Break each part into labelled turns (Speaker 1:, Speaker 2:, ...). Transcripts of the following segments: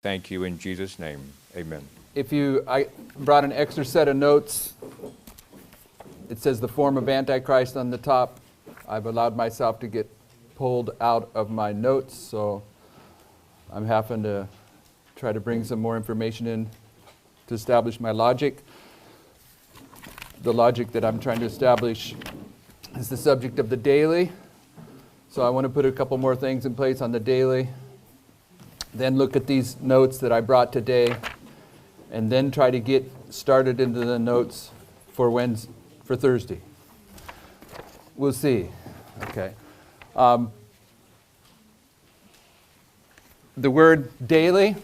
Speaker 1: thank you in Jesus' name. Amen.
Speaker 2: I brought an extra set of notes. It says the form of Antichrist on the top. I've allowed myself to get pulled out of my notes, so I'm having to try to bring some more information in to establish my logic. The logic that I'm trying to establish is the subject of the daily. So I want to put a couple more things in place on the daily. Then look at these notes that I brought today, and then try to get started into the notes for Thursday. We'll see. Okay. The word daily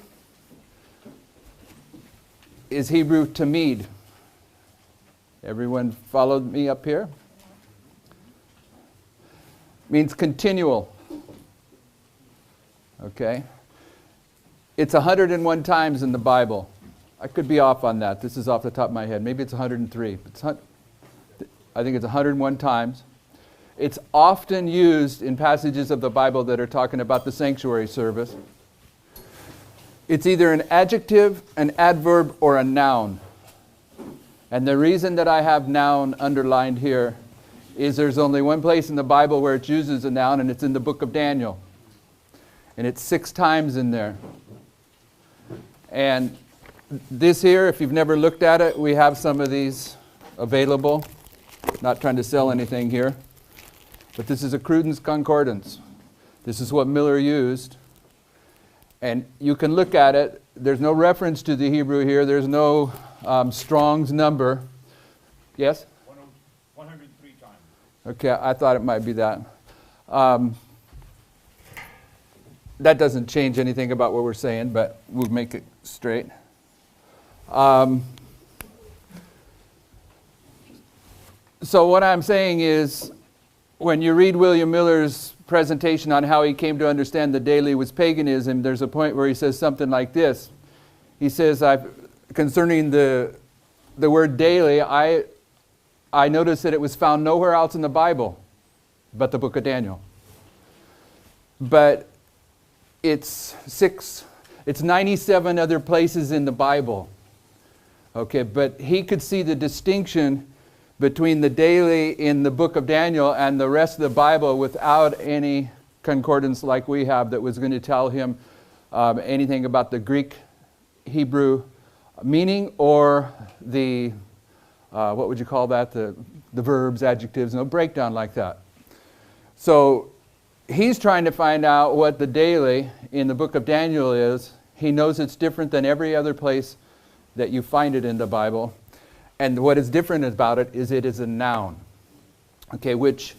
Speaker 2: is Hebrew tamid. Everyone followed me up here? Means continual. Okay. It's 101 times in the Bible. I could be off on that. This is off the top of my head. Maybe it's 103. I think it's 101 times. It's often used in passages of the Bible that are talking about the sanctuary service. It's either an adjective, an adverb, or a noun. And the reason that I have noun underlined here is there's only one place in the Bible where it uses a noun, and it's in the book of Daniel. And it's 6 times in there. And this here, if you've never looked at it, we have some of these available. Not trying to sell anything here. But this is a Cruden's Concordance. This is what Miller used. And you can look at it. There's no reference to the Hebrew here. There's no Strong's number. Yes?
Speaker 3: 103 times.
Speaker 2: Okay, I thought it might be that. That doesn't change anything about what we're saying, but we'll make it straight. So what I'm saying is, when you read William Miller's presentation on how he came to understand the daily was paganism, there's a point where he says something like this. He says, concerning the word daily, I noticed that it was found nowhere else in the Bible but the book of Daniel. But it's 97 other places in the Bible. Okay, but he could see the distinction between the daily in the book of Daniel and the rest of the Bible without any concordance like we have that was going to tell him anything about the Greek, Hebrew meaning, or the, what would you call that, the verbs, adjectives, no breakdown like that. So he's trying to find out what the daily in the book of Daniel is. He knows it's different than every other place that you find it in the Bible. And what is different about it is a noun. Okay, which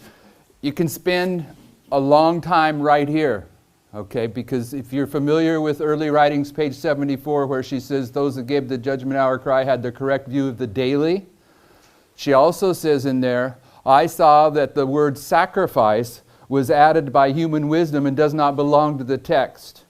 Speaker 2: you can spend a long time right here. Okay, because if you're familiar with early writings, page 74, where she says, those that gave the judgment hour cry had the correct view of the daily. She also says in there, I saw that the word sacrifice was added by human wisdom and does not belong to the text.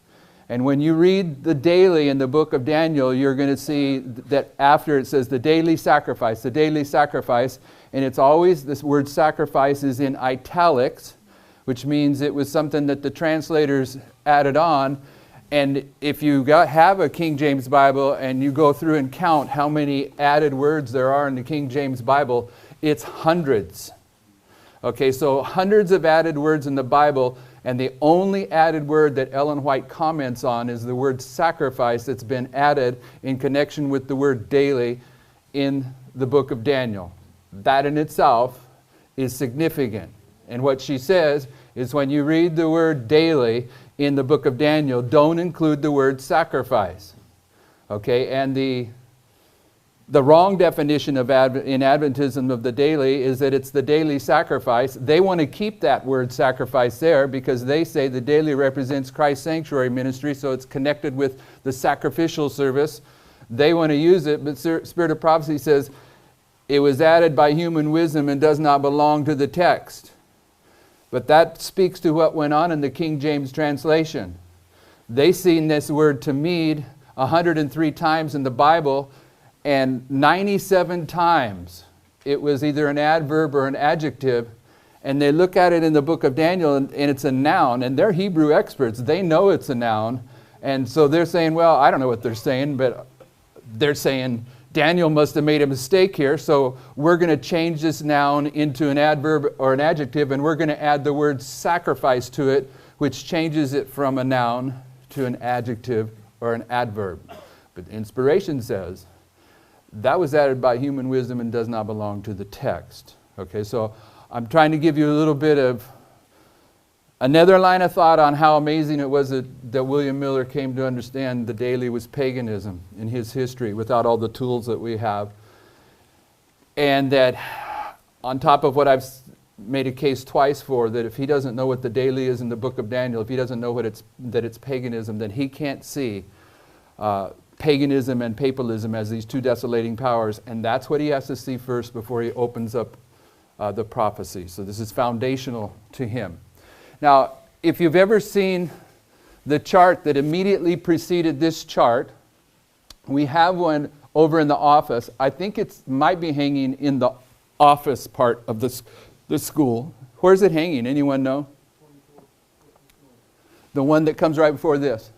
Speaker 2: And when you read the daily in the book of Daniel, you're going to see that after it says the daily sacrifice, and it's always, this word sacrifice is in italics, which means it was something that the translators added on. And if you have a King James Bible and you go through and count how many added words there are in the King James Bible, it's hundreds. Okay, so hundreds of added words in the Bible, and the only added word that Ellen White comments on is the word sacrifice that's been added in connection with the word daily in the book of Daniel. That in itself is significant. And what she says is when you read the word daily in the book of Daniel, don't include the word sacrifice. Okay, and the wrong definition of in Adventism of the daily is that it's the daily sacrifice. They want to keep that word sacrifice there because they say the daily represents Christ's sanctuary ministry, so it's connected with the sacrificial service. They want to use it, but Spirit of Prophecy says it was added by human wisdom and does not belong to the text. But that speaks to what went on in the King James translation. They seen this word tamid 103 times in the Bible, and 97 times it was either an adverb or an adjective. And they look at it in the book of Daniel, and it's a noun. And they're Hebrew experts. They know it's a noun. And so they're saying, well, I don't know what they're saying, but they're saying Daniel must have made a mistake here, so we're going to change this noun into an adverb or an adjective, and we're going to add the word sacrifice to it, which changes it from a noun to an adjective or an adverb. But inspiration says that was added by human wisdom and does not belong to the text. Okay, so I'm trying to give you a little bit of another line of thought on how amazing it was that William Miller came to understand the daily was paganism in his history without all the tools that we have. And that on top of what I've made a case twice for, that if he doesn't know what the daily is in the book of Daniel, if he doesn't know that it's paganism, then he can't see paganism and papalism as these two desolating powers. And that's what he has to see first before he opens up the prophecy. So this is foundational to him. Now, if you've ever seen the chart that immediately preceded this chart, we have one over in the office. I think it might be hanging in the office part of the school. Where's it hanging? Anyone know? The one that comes right before this.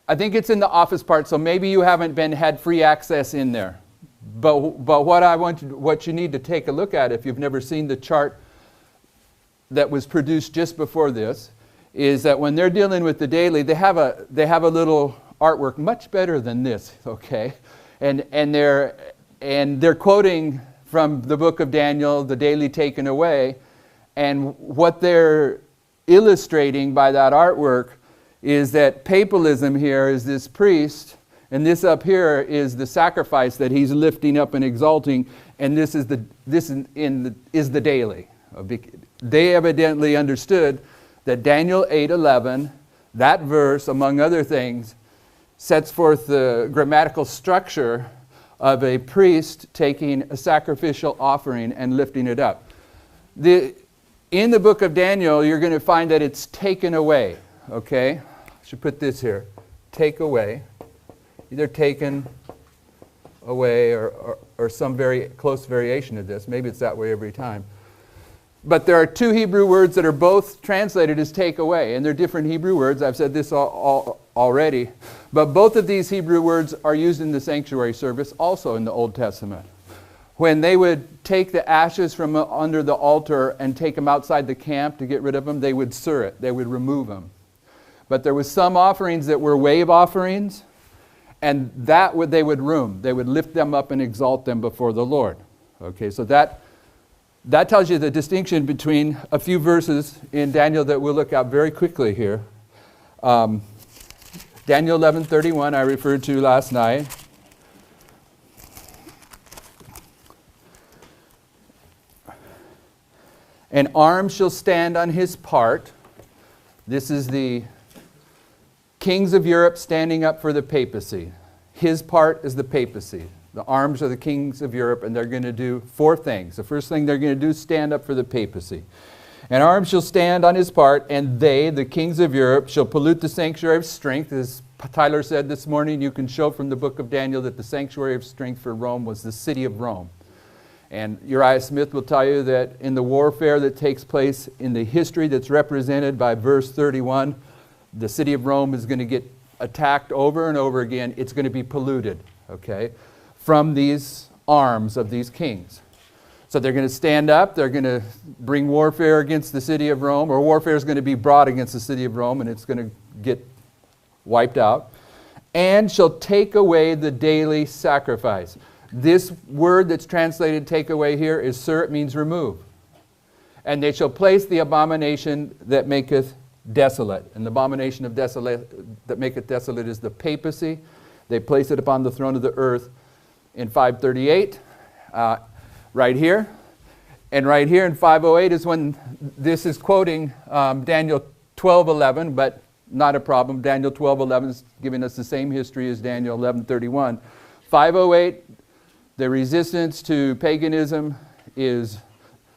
Speaker 2: I think it's in the office part, so maybe you haven't had free access in there. But what you need to take a look at, if you've never seen the chart that was produced just before this, is that when they're dealing with the daily, they have a little artwork much better than this, okay? And they're quoting from the book of Daniel, the daily taken away, and what they're illustrating by that artwork is that papalism here is this priest, and this up here is the sacrifice that he's lifting up and exalting, and this is the daily. They evidently understood that Daniel 8:11, that verse, among other things, sets forth the grammatical structure of a priest taking a sacrificial offering and lifting it up. In the book of Daniel, you're going to find that it's taken away. Okay? I should put this here. Take away. Either taken away or some very close variation of this. Maybe it's that way every time. But there are two Hebrew words that are both translated as take away, and they're different Hebrew words. I've said this already. But both of these Hebrew words are used in the sanctuary service also in the Old Testament. When they would take the ashes from under the altar and take them outside the camp to get rid of them, they would sur it. They would remove them. But there was some offerings that were wave offerings, and they would room. They would lift them up and exalt them before the Lord. Okay, so that tells you the distinction between a few verses in Daniel that we'll look at very quickly here. Daniel 11:31 I referred to last night. An arm shall stand on his part. This is the kings of Europe standing up for the papacy. His part is the papacy. The arms are the kings of Europe, and they're going to do four things. The first thing they're going to do is stand up for the papacy. An arm shall stand on his part, and they, the kings of Europe, shall pollute the sanctuary of strength. As Tyler said this morning, you can show from the book of Daniel that the sanctuary of strength for Rome was the city of Rome. And Uriah Smith will tell you that in the warfare that takes place in the history that's represented by verse 31, the city of Rome is going to get attacked over and over again. It's going to be polluted, okay, from these arms of these kings. So they're going to stand up, they're going to bring warfare against the city of Rome, or warfare is going to be brought against the city of Rome, and it's going to get wiped out. And shall take away the daily sacrifice. This word that's translated take away here is sur, it means remove. And they shall place the abomination that maketh desolate. And the abomination of desolate that maketh desolate is the papacy. They place it upon the throne of the earth in 538, right here. And right here in 508 is when this is quoting Daniel 12:11, but not a problem. Daniel 12:11 is giving us the same history as Daniel 11:31. 508, the resistance to paganism is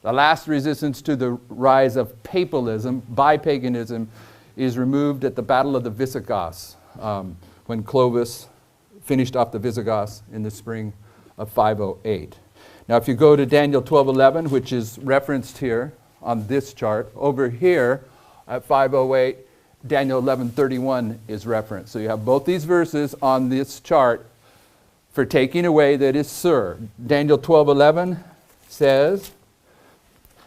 Speaker 2: the last resistance to the rise of papalism by paganism is removed at the Battle of the Visigoths when Clovis finished off the Visigoths in the spring of 508. Now if you go to Daniel 12:11, which is referenced here on this chart, over here at 508, Daniel 11:31 is referenced. So you have both these verses on this chart for taking away that is Sir. Daniel 12:11 says,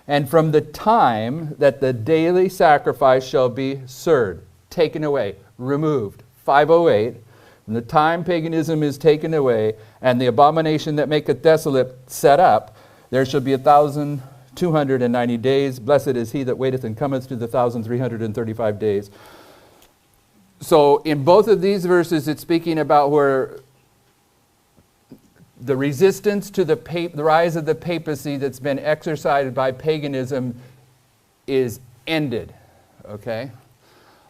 Speaker 2: and from the time that the daily sacrifice shall be served, taken away, removed. 508, from the time paganism is taken away, and the abomination that maketh desolate set up, there shall be 1,290 days. Blessed is he that waiteth and cometh to the 1,335 days. So in both of these verses, it's speaking about where the resistance to the rise of the papacy that's been exercised by paganism is ended. Okay?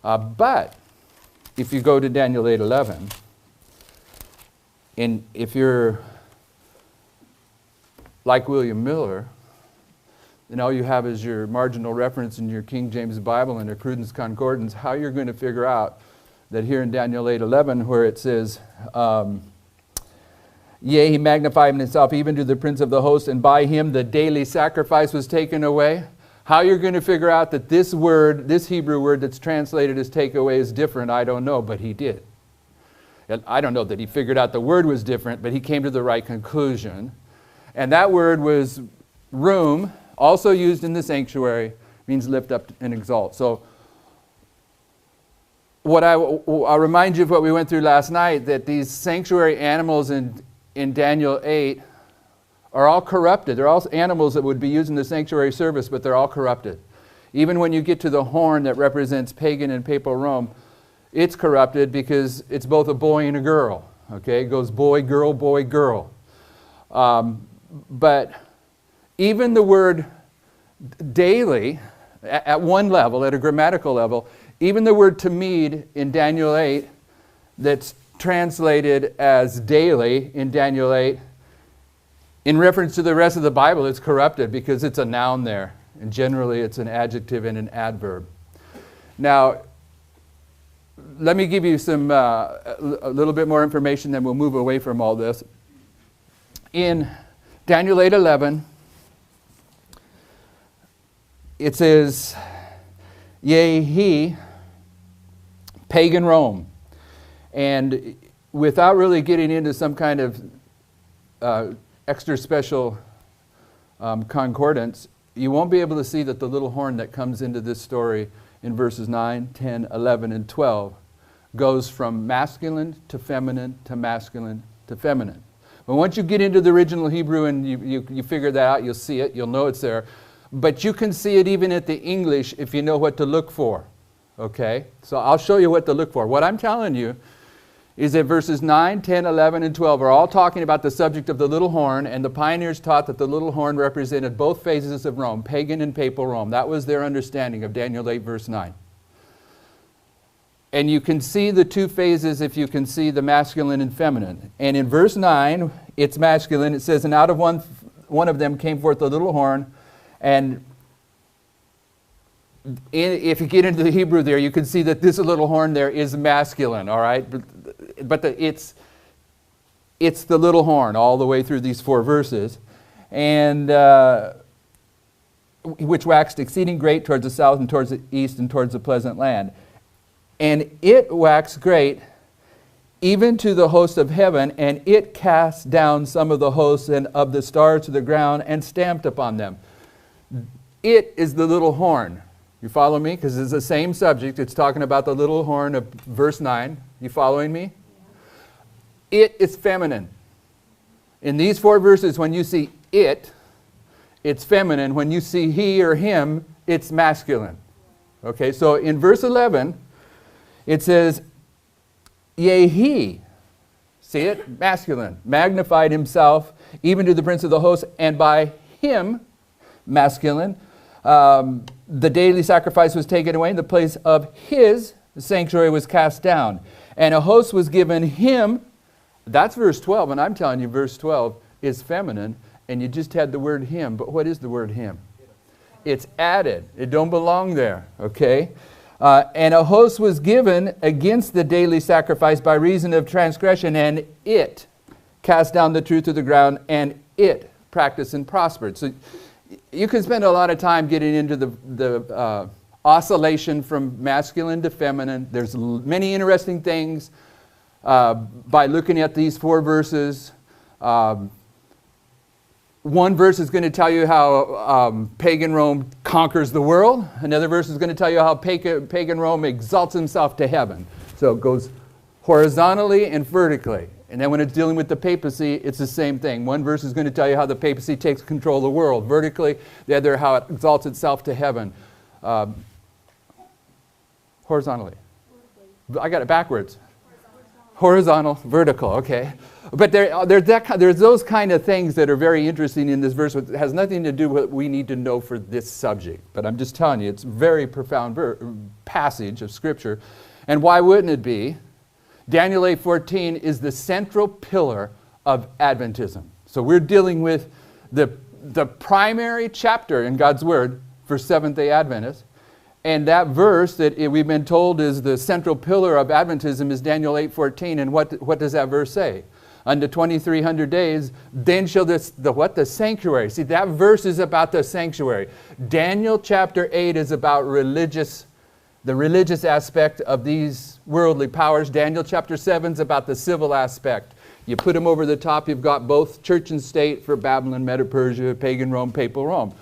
Speaker 2: But if you go to Daniel 8:11, and if you're like William Miller, then all you have is your marginal reference in your King James Bible and your Cruden's Concordance, how you're going to figure out that here in Daniel 8:11 where it says, yea, he magnified himself even to the prince of the host, and by him the daily sacrifice was taken away. How you're going to figure out that this word, this Hebrew word that's translated as take away is different, I don't know, but he did. And I don't know that he figured out the word was different, but he came to the right conclusion. And that word was room, also used in the sanctuary, means lift up and exalt. So what I'll remind you of what we went through last night, that these sanctuary animals in Daniel 8 are all corrupted. They're all animals that would be used in the sanctuary service, but they're all corrupted. Even when you get to the horn that represents pagan and papal Rome, it's corrupted because it's both a boy and a girl. Okay, it goes boy, girl, boy, girl. But even the word daily, at one level, at a grammatical level, even the word tamid in Daniel 8 that's translated as daily in Daniel 8, in reference to the rest of the Bible, it's corrupted because it's a noun there. And generally it's an adjective and an adverb. Now, let me give you some a little bit more information, then we'll move away from all this. In Daniel 8:11, it says, yea, he, pagan Rome. And without really getting into some kind of extra special concordance, you won't be able to see that the little horn that comes into this story in verses 9, 10, 11, and 12 goes from masculine to feminine to masculine to feminine. But once you get into the original Hebrew and you figure that out, you'll see it, you'll know it's there. But you can see it even at the English if you know what to look for. Okay? So I'll show you what to look for. What I'm telling you is that verses 9, 10, 11, and 12 are all talking about the subject of the little horn, and the pioneers taught that the little horn represented both phases of Rome, pagan and papal Rome. That was their understanding of Daniel 8, verse 9. And you can see the two phases if you can see the masculine and feminine. And in verse 9, it's masculine. It says, and out of one of them came forth the little horn, and if you get into the Hebrew there, you can see that this little horn there is masculine, all right? But it's the little horn all the way through these 4 verses. And which waxed exceeding great towards the south and towards the east and towards the pleasant land. And it waxed great even to the host of heaven, and it cast down some of the hosts and of the stars to the ground and stamped upon them. It is the little horn. You follow me? Because it's the same subject. It's talking about the little horn of verse 9. You following me? Yeah. It is feminine. In these 4 verses, when you see it, it's feminine. When you see he or him, it's masculine. Okay, so in verse 11, it says, yea, he, see it? Masculine. Magnified himself, even to the prince of the host, and by him, masculine, the daily sacrifice was taken away, and the place of his sanctuary was cast down. And a host was given him. That's verse 12, and I'm telling you verse 12 is feminine, and you just had the word him. But what is the word him? It's added. It don't belong there, okay? And a host was given against the daily sacrifice by reason of transgression, and it cast down the truth to the ground, and it practiced and prospered. So you can spend a lot of time getting into the oscillation from masculine to feminine. There's many interesting things by looking at these 4 verses. One verse is going to tell you how pagan Rome conquers the world. Another verse is going to tell you how pagan Rome exalts himself to heaven. So it goes horizontally and vertically. And then when it's dealing with the papacy, it's the same thing. One verse is going to tell you how the papacy takes control of the world vertically. The other, how it exalts itself to heaven horizontally. I got it backwards. Horizontal, vertical, okay. But there's those kind of things that are very interesting in this verse. It has nothing to do with what we need to know for this subject. But I'm just telling you, it's a very profound passage of Scripture. And why wouldn't it be? Daniel 8:14 is the central pillar of Adventism. So we're dealing with the primary chapter in God's Word for Seventh-day Adventists. And that verse that we've been told is the central pillar of Adventism is Daniel 8:14. And what does that verse say? Unto 2300 days, then shall the sanctuary. See, that verse is about the sanctuary. Daniel chapter 8 is about the religious aspect of these worldly powers. Daniel chapter 7 is about the civil aspect. You put them over the top, you've got both church and state for Babylon, Medo-Persia, pagan Rome, papal Rome.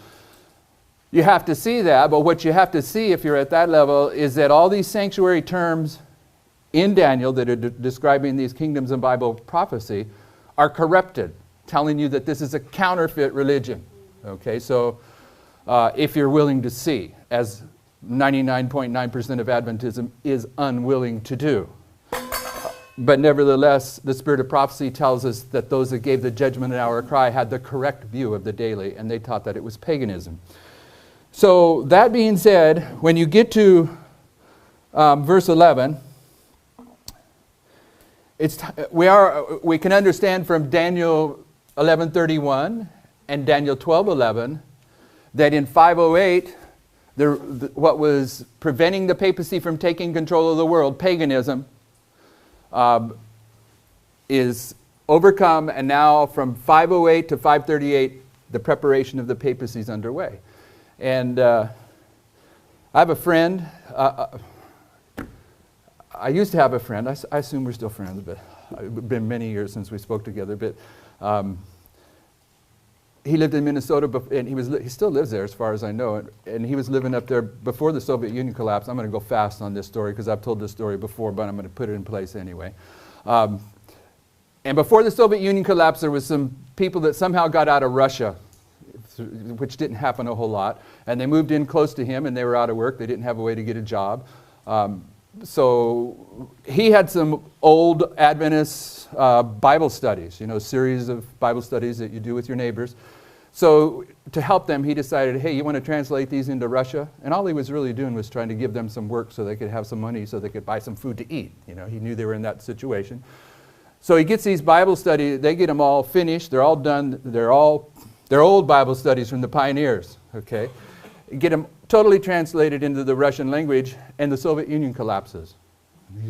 Speaker 2: You have to see that, but what you have to see if you're at that level is that all these sanctuary terms in Daniel that are describing these kingdoms in Bible prophecy are corrupted, telling you that this is a counterfeit religion. Okay, so if you're willing to see, as 99.9% of Adventism is unwilling to do. But nevertheless, the Spirit of prophecy tells us that those that gave the judgment hour cry had the correct view of the daily, and they taught that it was paganism. So that being said, when you get to verse 11, we can understand from Daniel 11:31 and Daniel 12:11 that in 508, what was preventing the papacy from taking control of the world, paganism, is overcome, and now from 508 to 538, the preparation of the papacy is underway. And I have a friend. I used to have a friend. I assume we're still friends, but it's been many years since we spoke together. But he lived in Minnesota, and he still lives there as far as I know. And he was living up there before the Soviet Union collapsed. I'm going to go fast on this story because I've told this story before, but I'm going to put it in place anyway. And before the Soviet Union collapsed, there was some people that somehow got out of Russia, which didn't happen a whole lot. And they moved in close to him, and they were out of work. They didn't have a way to get a job. So he had some old Adventist Bible studies, series of Bible studies that you do with your neighbors. So to help them, he decided, hey, you want to translate these into Russia? And all he was really doing was trying to give them some work so they could have some money so they could buy some food to eat. He knew they were in that situation. So he gets these Bible studies. They get them all finished. They're all done. They're old Bible studies from the pioneers, okay? Get them totally translated into the Russian language, and the Soviet Union collapses.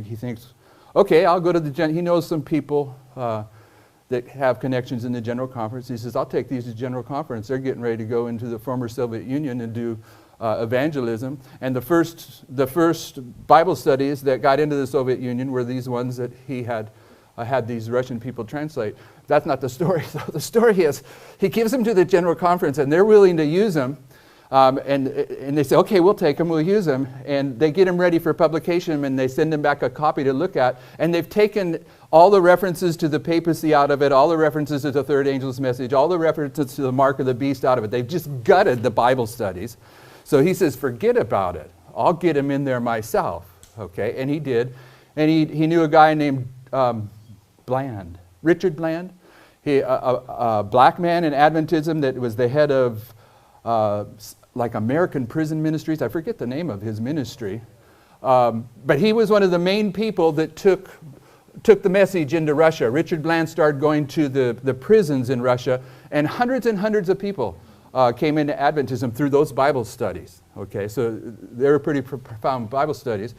Speaker 2: He thinks, okay, I'll go to he knows some people that have connections in the General Conference. He says, I'll take these to General Conference. They're getting ready to go into the former Soviet Union and do evangelism. And the first Bible studies that got into the Soviet Union were these ones that he had these Russian people translate. That's not the story. So the story is he gives them to the General Conference, and they're willing to use them. And they say, okay, we'll take them, we'll use them. And they get them ready for publication, and they send them back a copy to look at. And they've taken all the references to the papacy out of it, all the references to the third angel's message, all the references to the mark of the beast out of it. They've just gutted the Bible studies. So he says, forget about it. I'll get them in there myself. Okay, and he did. And he knew a guy named Bland, Richard Bland. A black man in Adventism that was the head of like American Prison Ministries. I forget the name of his ministry. But he was one of the main people that took the message into Russia. Richard Bland started going to the prisons in Russia, and hundreds of people came into Adventism through those Bible studies. Okay, so they were pretty profound Bible studies.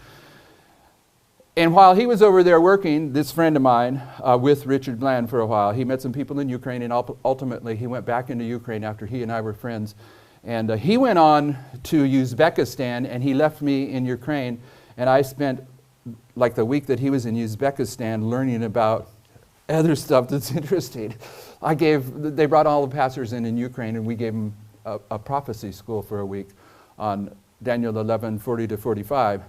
Speaker 2: And while he was over there working, this friend of mine, with Richard Bland for a while, he met some people in Ukraine, and ultimately he went back into Ukraine after he and I were friends. And he went on to Uzbekistan, and he left me in Ukraine, and I spent like the week that he was in Uzbekistan learning about other stuff that's interesting. They brought all the pastors in Ukraine, and we gave them a prophecy school for a week on Daniel 11:40 to 45.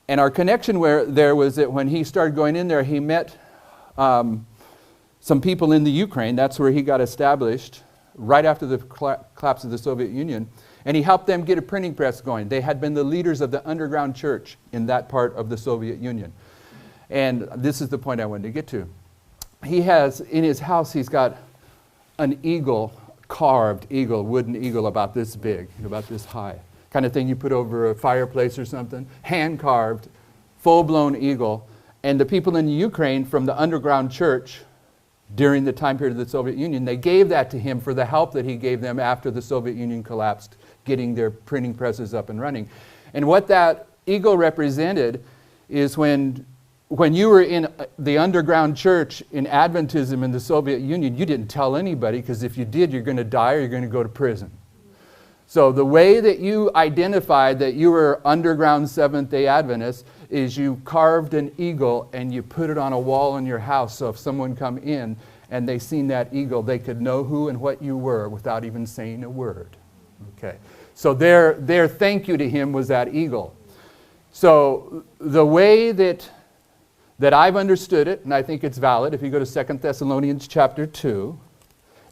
Speaker 2: And our connection there was that when he started going in there, he met some people in the Ukraine. That's where he got established right after the collapse of the Soviet Union. And he helped them get a printing press going. They had been the leaders of the underground church in that part of the Soviet Union. And this is the point I wanted to get to. He has, in his house, he's got an eagle, carved eagle, wooden eagle about this big, about this high. Kind of thing you put over a fireplace or something. Hand-carved, full-blown eagle. And the people in Ukraine from the underground church during the time period of the Soviet Union, they gave that to him for the help that he gave them after the Soviet Union collapsed, getting their printing presses up and running. And what that eagle represented is when you were in the underground church in Adventism in the Soviet Union, you didn't tell anybody, because if you did, you're going to die or you're going to go to prison. So the way that you identified that you were underground Seventh-day Adventists is you carved an eagle and you put it on a wall in your house, so if someone come in and they seen that eagle, they could know who and what you were without even saying a word. Okay. So their thank you to him was that eagle. So the way that I've understood it, and I think it's valid, if you go to 2 Thessalonians chapter 2,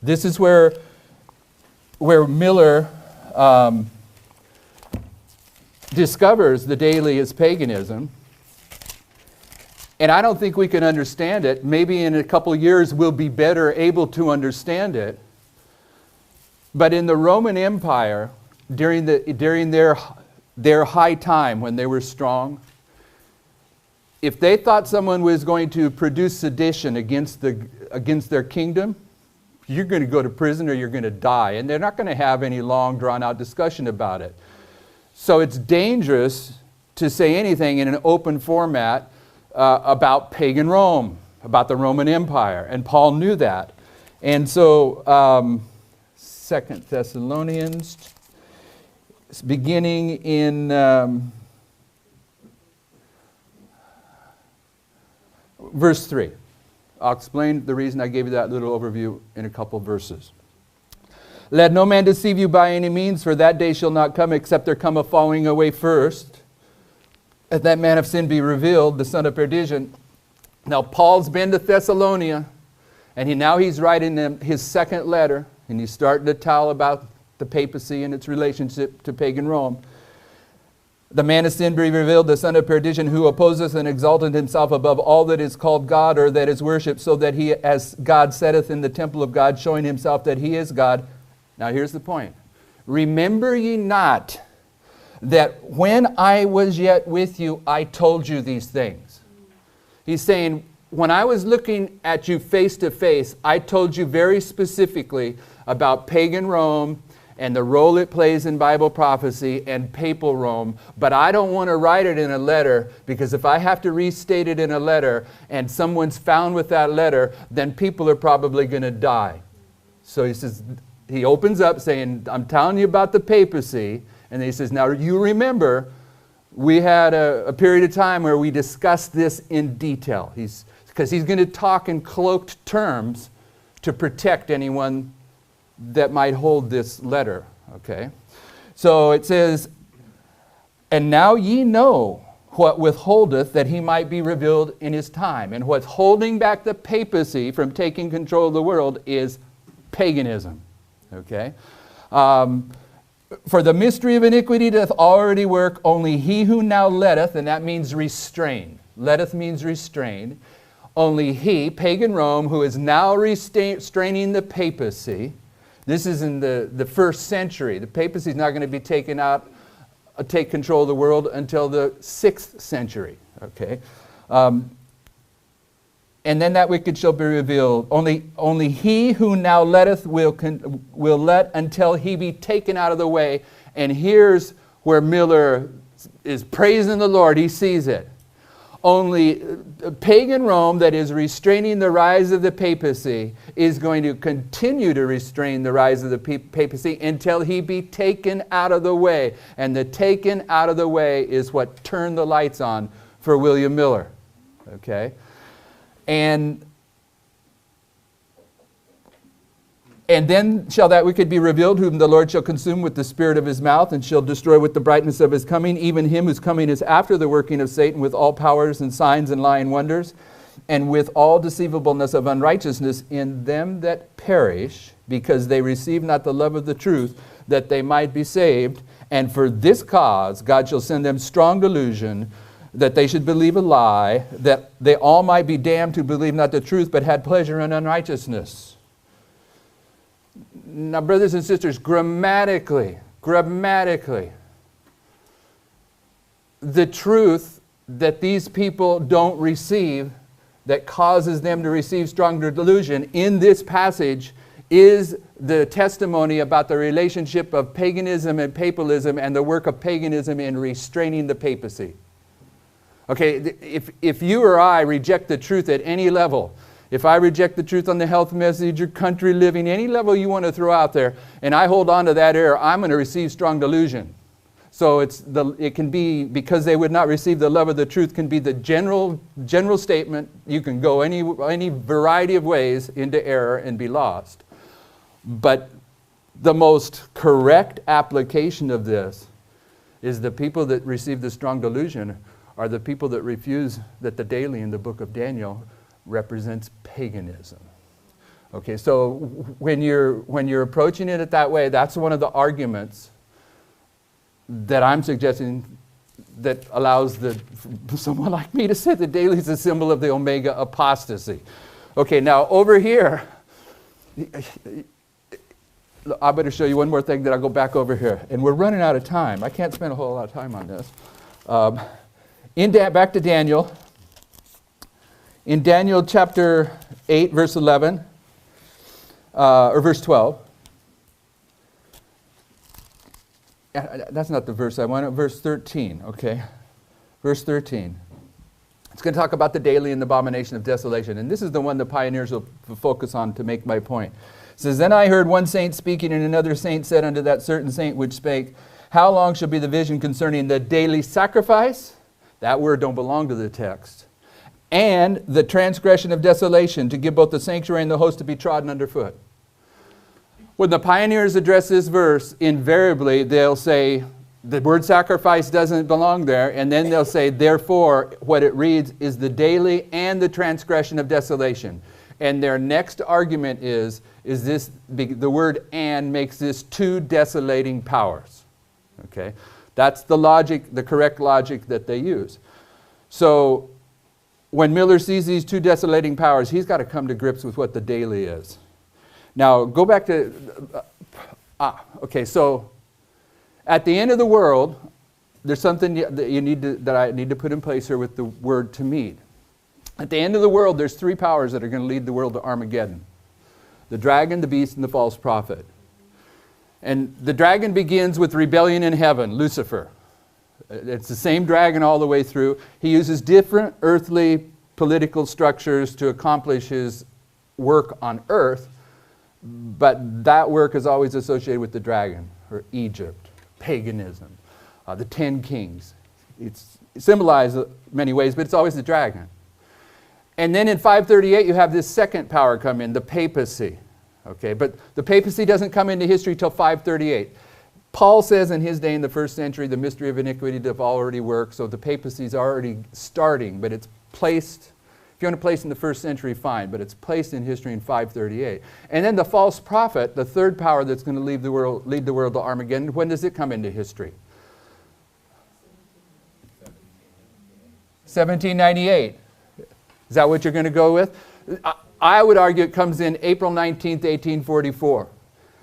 Speaker 2: this is where Miller discovers the daily as paganism. And I don't think we can understand it. Maybe in a couple years we'll be better able to understand it. But in the Roman Empire, during their high time when they were strong, if they thought someone was going to produce sedition against their kingdom, you're going to go to prison or you're going to die. And they're not going to have any long, drawn-out discussion about it. So it's dangerous to say anything in an open format about pagan Rome, about the Roman Empire. And Paul knew that. And so 2 Thessalonians, beginning in verse 3. I'll explain the reason I gave you that little overview in a couple verses. Let no man deceive you by any means, for that day shall not come except there come a falling away first, that that man of sin be revealed, the son of perdition. Now Paul's been to Thessalonica, and now he's writing them his second letter, and he's starting to tell about the papacy and its relationship to pagan Rome. The man of sin be revealed, the son of perdition, who opposeth and exalteth himself above all that is called God or that is worshipped, so that he, as God saith in the temple of God, showing himself that he is God. Now here's the point. Remember ye not that when I was yet with you, I told you these things. He's saying, when I was looking at you face to face, I told you very specifically about pagan Rome and the role it plays in Bible prophecy and papal Rome, but I don't want to write it in a letter, because if I have to restate it in a letter and someone's found with that letter, then people are probably going to die. So he says, he opens up saying, I'm telling you about the papacy, and then he says, now you remember, we had a period of time where we discussed this in detail. Because he's going to talk in cloaked terms to protect anyone that might hold this letter. Okay? So it says, and now ye know what withholdeth that he might be revealed in his time. And what's holding back the papacy from taking control of the world is paganism. Okay? For the mystery of iniquity doth already work, only he who now letteth, and that means restrain. Letteth means restrain. Only he, pagan Rome, who is now restraining the papacy. This is in the first century. The papacy is not going to be taken out, take control of the world until the 6th century. Okay? And then that wicked shall be revealed. Only he who now letteth will let until he be taken out of the way. And here's where Miller is praising the Lord. He sees it. Only pagan Rome that is restraining the rise of the papacy is going to continue to restrain the rise of the papacy until he be taken out of the way. And the taken out of the way is what turned the lights on for William Miller. Okay? And then shall that wicked be revealed, whom the Lord shall consume with the spirit of his mouth, and shall destroy with the brightness of his coming, even him whose coming is after the working of Satan, with all powers and signs and lying wonders, and with all deceivableness of unrighteousness in them that perish, because they receive not the love of the truth, that they might be saved. And for this cause God shall send them strong delusion, that they should believe a lie, that they all might be damned who believe not the truth, but had pleasure in unrighteousness. Now, brothers and sisters, grammatically, the truth that these people don't receive, that causes them to receive stronger delusion in this passage, is the testimony about the relationship of paganism and papalism and the work of paganism in restraining the papacy. Okay, if you or I reject the truth at any level, if I reject the truth on the health message or country living, any level you want to throw out there, and I hold on to that error, I'm going to receive strong delusion. So it can be, because they would not receive the love of the truth, can be the general statement. You can go any variety of ways into error and be lost. But the most correct application of this is the people that receive the strong delusion are the people that refuse that the daily in the book of Daniel represents paganism. Okay, so when you're approaching it that way, that's one of the arguments that I'm suggesting that allows someone like me to say the daily is a symbol of the Omega apostasy. Okay, now over here, I better show you one more thing, that I'll go back over here. And we're running out of time. I can't spend a whole lot of time on this. Back to Daniel. In Daniel chapter 8, verse 11, or verse 12. That's not the verse I wanted. Verse 13, okay. Verse 13. It's going to talk about the daily and the abomination of desolation. And this is the one the pioneers will focus on to make my point. It says, Then I heard one saint speaking, and another saint said unto that certain saint which spake, How long shall be the vision concerning the daily sacrifice? That word don't belong to the text. And the transgression of desolation, to give both the sanctuary and the host to be trodden underfoot. When the pioneers address this verse, invariably they'll say, the word sacrifice doesn't belong there, and then they'll say, therefore, what it reads is the daily and the transgression of desolation. And their next argument is this, the word and makes this two desolating powers. Okay? That's the logic, the correct logic that they use. So, when Miller sees these two desolating powers, he's got to come to grips with what the daily is. Now, go back to, okay, so at the end of the world, there's something that I need to put in place here with the word to meet. At the end of the world, there's three powers that are going to lead the world to Armageddon. The dragon, the beast, and the false prophet. And the dragon begins with rebellion in heaven, Lucifer. It's the same dragon all the way through. He uses different earthly political structures to accomplish his work on earth, but that work is always associated with the dragon, or Egypt, paganism, the 10 kings. It's symbolized in many ways, but it's always the dragon. And then in 538 you have this second power come in, the papacy. Okay, but the papacy doesn't come into history till 538. Paul says in his day in the first century, the mystery of iniquity doth already work, so the papacy is already starting, but it's placed, if you want to place in the first century, fine, but it's placed in history in 538. And then the false prophet, the third power that's going to lead the world to Armageddon, when does it come into history? 1798. Is that what you're going to go with? I would argue it comes in April 19th, 1844.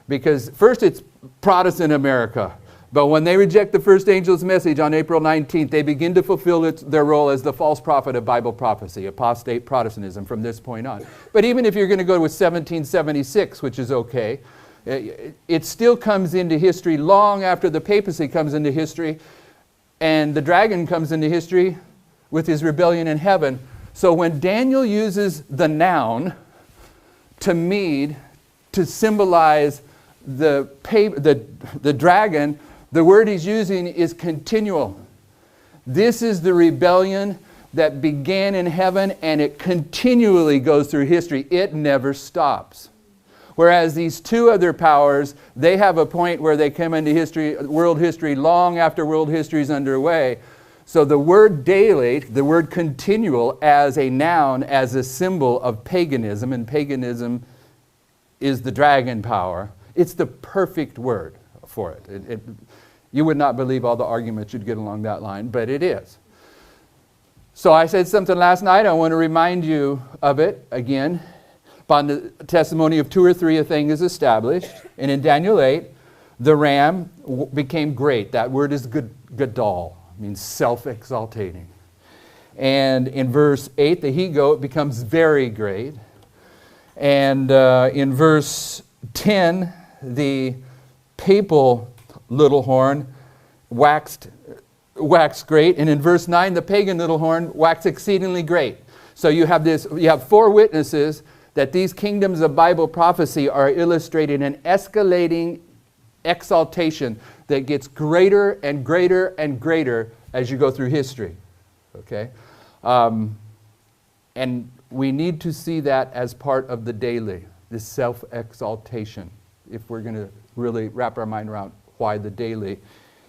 Speaker 2: Because first it's Protestant America. But when they reject the first angel's message on April 19th, they begin to fulfill their role as the false prophet of Bible prophecy, apostate Protestantism from this point on. But even if you're going to go with 1776, which is okay, it still comes into history long after the papacy comes into history, and the dragon comes into history with his rebellion in heaven. So when Daniel uses the noun to symbolize the dragon, the word he's using is continual. This is the rebellion that began in heaven, and it continually goes through history. It never stops. Whereas these two other powers, they have a point where they come into history, world history, long after world history is underway. So the word daily, the word continual as a noun, as a symbol of paganism, and paganism is the dragon power, it's the perfect word for it. You would not believe all the arguments you'd get along that line, but it is. So I said something last night, I want to remind you of it again. Upon the testimony of two or three, a thing is established. And in Daniel 8, the ram became great. That word is gadol, means self-exaltating. And in verse 8, the he-goat becomes very great. And in verse 10, the papal little horn waxed great. And in verse 9, the pagan little horn waxed exceedingly great. So you have four witnesses that these kingdoms of Bible prophecy are illustrating an escalating exaltation that gets greater and greater and greater as you go through history. Okay? And we need to see that as part of the daily, this self-exaltation, if we're going to really wrap our mind around why the daily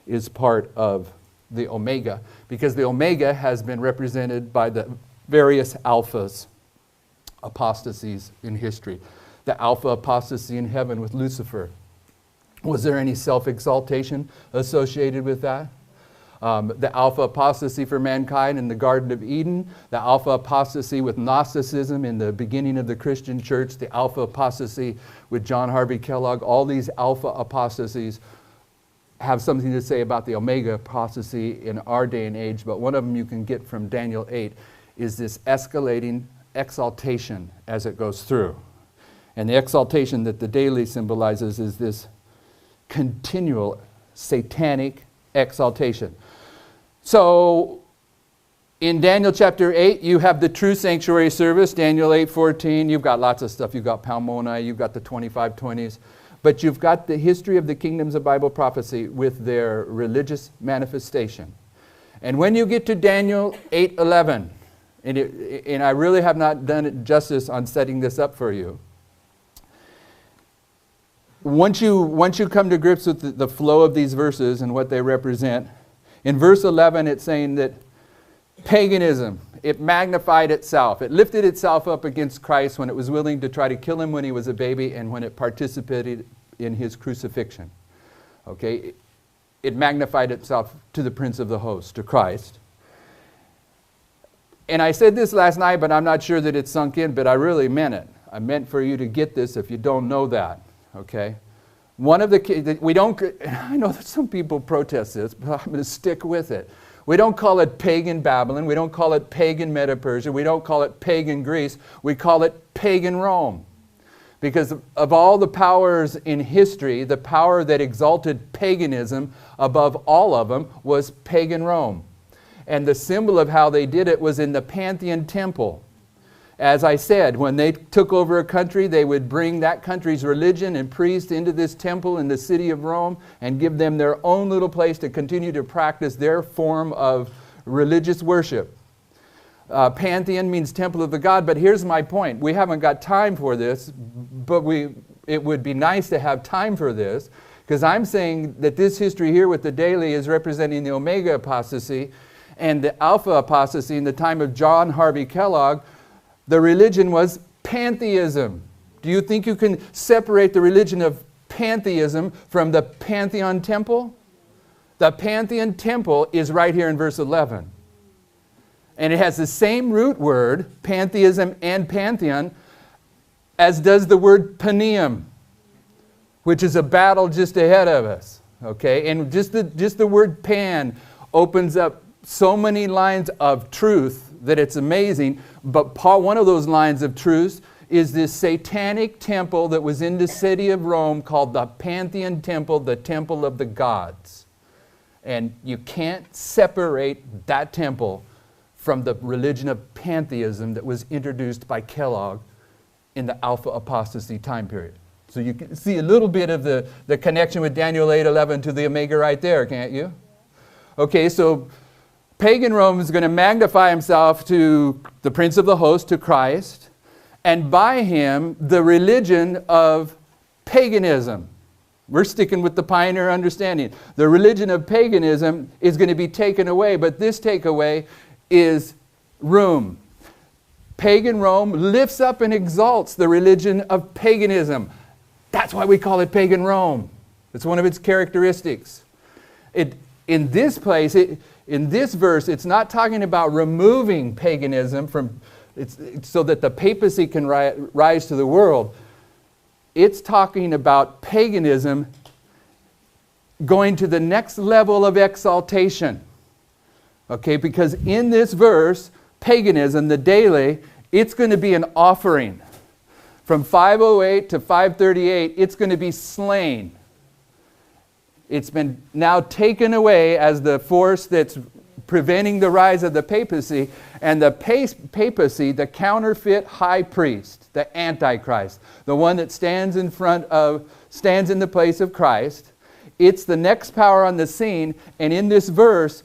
Speaker 2: is part of the Omega. Because the Omega has been represented by the various alphas, apostasies in history. The alpha apostasy in heaven with Lucifer. Was there any self-exaltation associated with that? The alpha apostasy for mankind in the Garden of Eden, the alpha apostasy with Gnosticism in the beginning of the Christian church, the alpha apostasy with John Harvey Kellogg, all these alpha apostasies have something to say about the Omega apostasy in our day and age, but one of them you can get from Daniel 8 is this escalating exaltation as it goes through. And the exaltation that the daily symbolizes is this continual satanic exaltation. So in Daniel chapter 8, you have the true sanctuary service, Daniel 8:14. You've got lots of stuff. You've got Palmoni, you've got the 2520s. But you've got the history of the kingdoms of Bible prophecy with their religious manifestation. And when you get to Daniel 8:11, and I really have not done it justice on setting this up for you. Once you come to grips with the flow of these verses and what they represent, in verse 11 it's saying that paganism, it magnified itself. It lifted itself up against Christ when it was willing to try to kill him when he was a baby and when it participated in his crucifixion. Okay? It magnified itself to the Prince of the Host, to Christ. And I said this last night, but I'm not sure that it sunk in, but I really meant it. I meant for you to get this if you don't know that. Okay? One of the, we don't, I know that some people protest this, but I'm going to stick with it. We don't call it pagan Babylon. We don't call it pagan Medo-Persia. We don't call it pagan Greece. We call it pagan Rome. Because of all the powers in history, the power that exalted paganism above all of them was pagan Rome. And the symbol of how they did it was in the Pantheon temple. As I said, when they took over a country, they would bring that country's religion and priest into this temple in the city of Rome and give them their own little place to continue to practice their form of religious worship. Pantheon means temple of the god, but here's my point. We haven't got time for this, but it would be nice to have time for this, because I'm saying that this history here with the daily is representing the Omega apostasy, and the Alpha apostasy in the time of John Harvey Kellogg. The religion was pantheism. Do you think you can separate the religion of pantheism from the Pantheon temple? The Pantheon temple is right here in verse 11. And it has the same root word, pantheism and pantheon, as does the word paneum, which is a battle just ahead of us. Okay? And just the word pan opens up so many lines of truth that it's amazing. But one of those lines of truth is this satanic temple that was in the city of Rome called the Pantheon temple, the temple of the gods. And you can't separate that temple from the religion of pantheism that was introduced by Kellogg in the Alpha apostasy time period. So you can see a little bit of the connection with Daniel 8:11 to the Omega right there, can't you? Okay, so pagan Rome is going to magnify himself to the Prince of the Host, to Christ, and by him, the religion of paganism. We're sticking with the pioneer understanding. The religion of paganism is going to be taken away, but this takeaway is Rome. Pagan Rome lifts up and exalts the religion of paganism. That's why we call it pagan Rome. It's one of its characteristics. In this place, in this verse, it's not talking about removing paganism from, it's so that the papacy can rise to the world. It's talking about paganism going to the next level of exaltation. Okay, because in this verse, paganism, the daily, it's going to be an offering. From 508 to 538, it's going to be slain. It's been now taken away as the force that's preventing the rise of the papacy. And the papacy, the counterfeit high priest, the Antichrist, the one that stands in the place of Christ, it's the next power on the scene. And in this verse,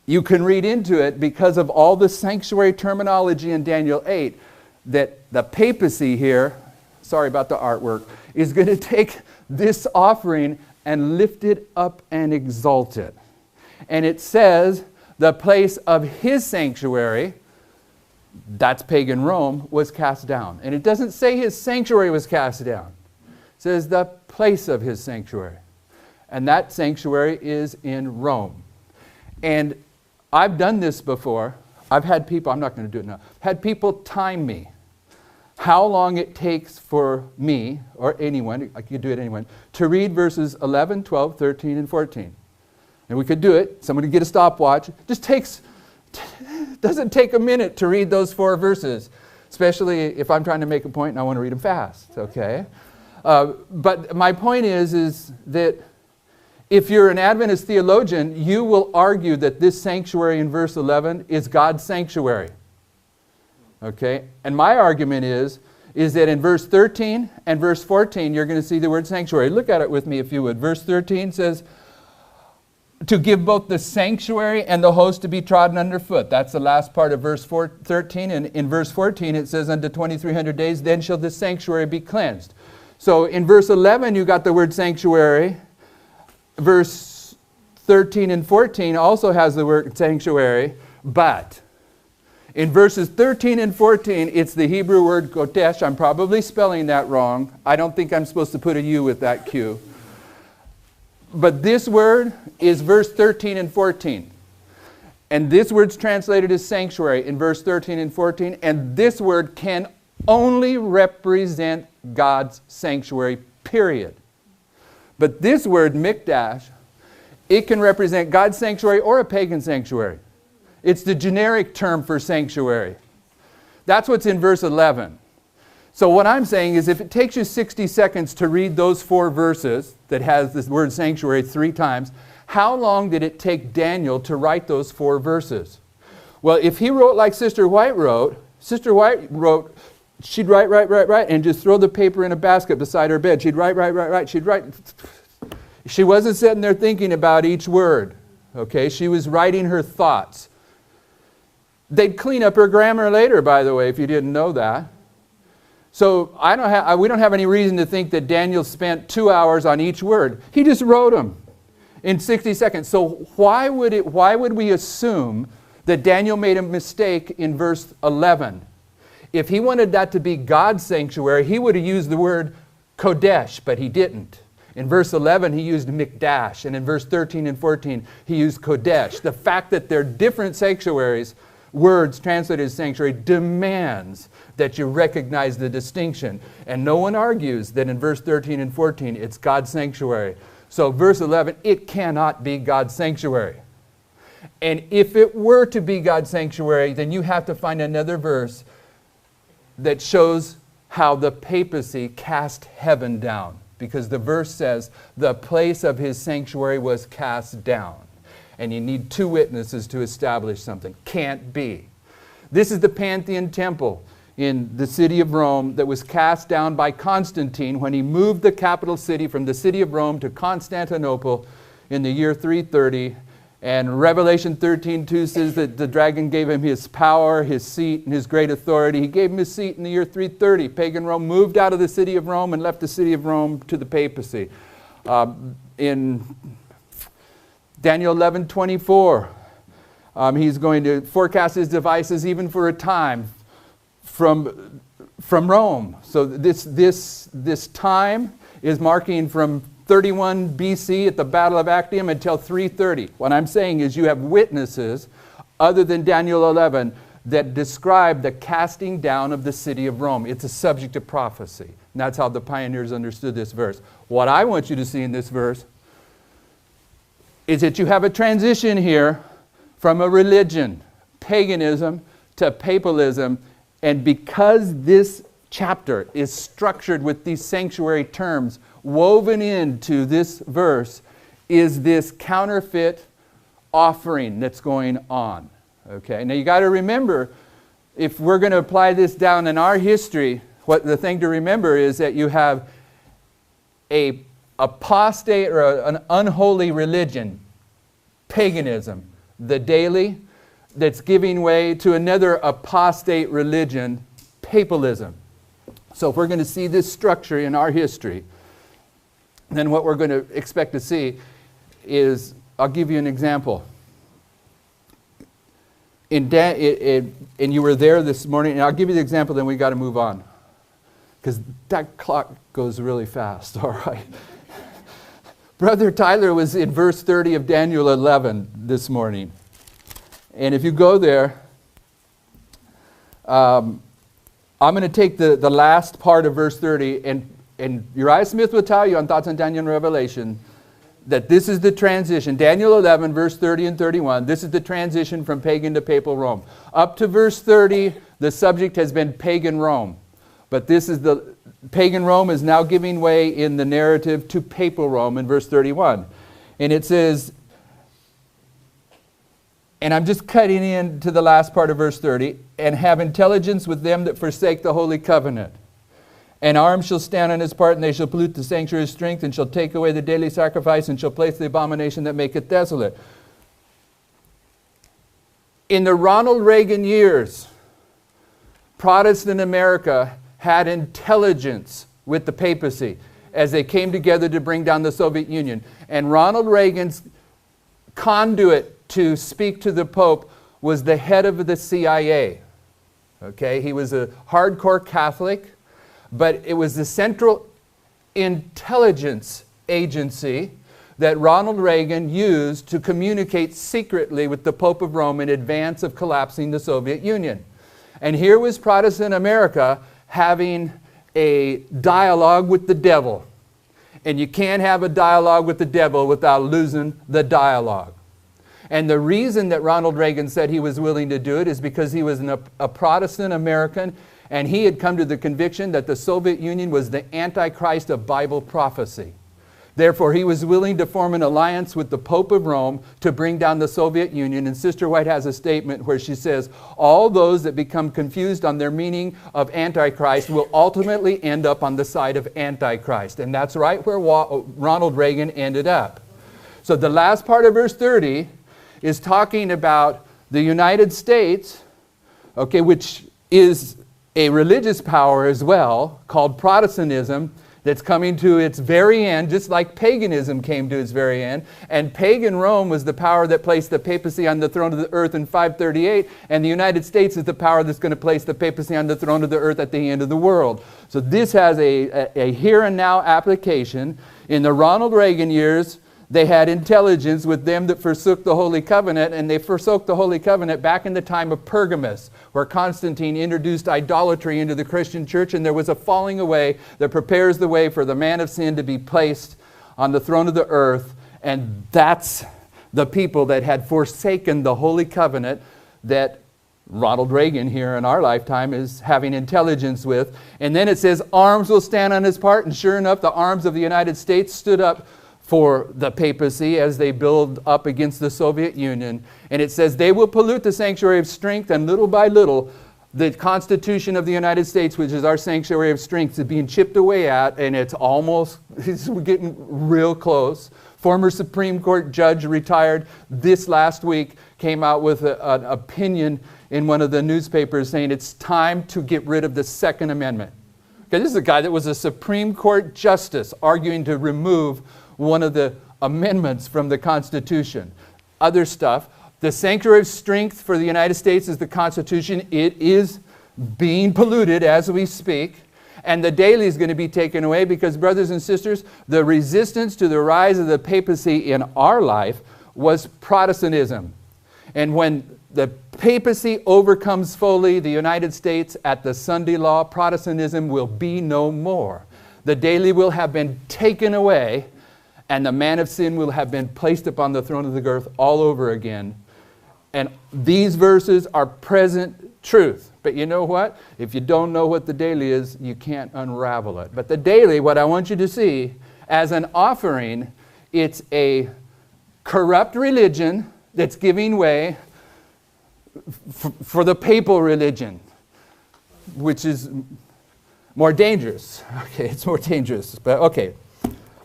Speaker 2: you can read into it, because of all the sanctuary terminology in Daniel 8, that the papacy here, sorry about the artwork, is going to take this offering and lift it up and exalt it. And it says the place of his sanctuary, that's pagan Rome, was cast down. And it doesn't say his sanctuary was cast down. It says the place of his sanctuary. And that sanctuary is in Rome. And I've done this before. I've had people, I'm not going to do it now, had people time me how long it takes for me, or anyone, I could do it anyone, to read verses 11, 12, 13, and 14. And we could do it. Somebody get a stopwatch. It just doesn't take a minute to read those 4 verses, especially if I'm trying to make a point and I want to read them fast, okay? But my point is that if you're an Adventist theologian, you will argue that this sanctuary in verse 11 is God's sanctuary. Okay? And my argument is that in verse 13 and verse 14, you're going to see the word sanctuary. Look at it with me if you would. Verse 13 says, to give both the sanctuary and the host to be trodden underfoot. That's the last part of verse 13. And in verse 14, it says, unto 2300 days, then shall this sanctuary be cleansed. So in verse 11, you got the word sanctuary. Verse 13 and 14 also has the word sanctuary, but in verses 13 and 14, it's the Hebrew word kodesh. I'm probably spelling that wrong. I don't think I'm supposed to put a U with that Q. But this word is verse 13 and 14. And this word's translated as sanctuary in verse 13 and 14. And this word can only represent God's sanctuary, period. But this word, mikdash, it can represent God's sanctuary or a pagan sanctuary. It's the generic term for sanctuary. That's what's in verse 11. So what I'm saying is, if it takes you 60 seconds to read those 4 verses that has this word sanctuary 3 times, how long did it take Daniel to write those 4 verses? Well, if he wrote like Sister White wrote, she'd write, and just throw the paper in a basket beside her bed. She'd write. She'd write. She wasn't sitting there thinking about each word. Okay, she was writing her thoughts. They'd clean up her grammar later, by the way, if you didn't know that. So we don't have any reason to think that Daniel spent 2 hours on each word. He just wrote them in 60 seconds. So why would we assume that Daniel made a mistake in verse 11? If he wanted that to be God's sanctuary, he would have used the word kodesh, but he didn't. In verse 11, he used mikdash, and in verse 13 and 14, he used kodesh. The fact that they're different sanctuaries, words translated as sanctuary, demands that you recognize the distinction. And no one argues that in verse 13 and 14, it's God's sanctuary. So verse 11, it cannot be God's sanctuary. And if it were to be God's sanctuary, then you have to find another verse that shows how the papacy cast heaven down. Because the verse says, the place of his sanctuary was cast down. and you need 2 witnesses to establish something. Can't be. This is the Pantheon Temple in the city of Rome that was cast down by Constantine when he moved the capital city from the city of Rome to Constantinople in the year 330. And Revelation 13:2 says that the dragon gave him his power, his seat, and his great authority. He gave him his seat in the year 330. Pagan Rome moved out of the city of Rome and left the city of Rome to the papacy. In Daniel 11:24, he's going to forecast his devices even for a time from Rome. So this time is marking from 31 BC at the Battle of Actium until 330. What I'm saying is you have witnesses other than Daniel 11 that describe the casting down of the city of Rome. It's a subject of prophecy. And that's how the pioneers understood this verse. What I want you to see in this verse is that you have a transition here from a religion, paganism, to papalism. And because this chapter is structured with these sanctuary terms, woven into this verse is this counterfeit offering that's going on. Okay, now you got to remember, if we're going to apply this down in our history, what the thing to remember is that you have a apostate or an unholy religion, paganism, the daily, that's giving way to another apostate religion, papalism. So if we're going to see this structure in our history, then what we're going to expect to see is, I'll give you an example. And you were there this morning, and I'll give you the example, then we got to move on. Because that clock goes really fast, all right? Brother Tyler was in verse 30 of Daniel 11 this morning. And if you go there, I'm going to take the last part of verse 30, and Uriah Smith will tell you on Thoughts on Daniel and Revelation that this is the transition. Daniel 11, verse 30 and 31, this is the transition from pagan to papal Rome. Up to verse 30, the subject has been pagan Rome. But this is the pagan Rome is now giving way in the narrative to papal Rome in verse 31. And it says, and I'm just cutting into the last part of verse 30, and have intelligence with them that forsake the holy covenant. And arms shall stand on his part, and they shall pollute the sanctuary's strength, and shall take away the daily sacrifice, and shall place the abomination that maketh desolate. In the Ronald Reagan years, Protestant America had intelligence with the papacy as they came together to bring down the Soviet Union. And Ronald Reagan's conduit to speak to the Pope was the head of the CIA. Okay, he was a hardcore Catholic, but it was the Central Intelligence Agency that Ronald Reagan used to communicate secretly with the Pope of Rome in advance of collapsing the Soviet Union. And here was Protestant America having a dialogue with the devil. And you can't have a dialogue with the devil without losing the dialogue. And the reason that Ronald Reagan said he was willing to do it is because he was a Protestant American, and he had come to the conviction that the Soviet Union was the Antichrist of Bible prophecy. Therefore, he was willing to form an alliance with the Pope of Rome to bring down the Soviet Union. And Sister White has a statement where she says, all those that become confused on their meaning of Antichrist will ultimately end up on the side of Antichrist. And that's right where Ronald Reagan ended up. So the last part of verse 30 is talking about the United States, okay, which is a religious power as well, called Protestantism, that's coming to its very end, just like paganism came to its very end. And pagan Rome was the power that placed the papacy on the throne of the earth in 538, and the United States is the power that's going to place the papacy on the throne of the earth at the end of the world. So this has a here and now application. In the Ronald Reagan years, they had intelligence with them that forsook the Holy Covenant, and they forsook the Holy Covenant back in the time of Pergamus, where Constantine introduced idolatry into the Christian church, and there was a falling away that prepares the way for the man of sin to be placed on the throne of the earth. And that's the people that had forsaken the Holy Covenant that Ronald Reagan here in our lifetime is having intelligence with. And then it says, arms will stand on his part, and sure enough, the arms of the United States stood up for the papacy as they build up against the Soviet Union. And it says they will pollute the sanctuary of strength, and little by little the Constitution of the United States, which is our sanctuary of strength, is being chipped away at, and we're getting real close. Former Supreme Court judge retired this last week came out with an opinion in one of the newspapers saying it's time to get rid of the Second Amendment. Okay, this is a guy that was a Supreme Court justice arguing to remove one of the amendments from the Constitution. Other stuff. The sanctuary of strength for the United States is the Constitution. It is being polluted as we speak. And the daily is going to be taken away because, brothers and sisters, the resistance to the rise of the papacy in our life was Protestantism. And when the papacy overcomes fully the United States at the Sunday law, Protestantism will be no more. The daily will have been taken away, and the man of sin will have been placed upon the throne of the earth all over again. And these verses are present truth. But you know what? If you don't know what the daily is, you can't unravel it. But the daily, what I want you to see, as an offering, it's a corrupt religion that's giving way for the papal religion, which is more dangerous. Okay, it's more dangerous, but okay.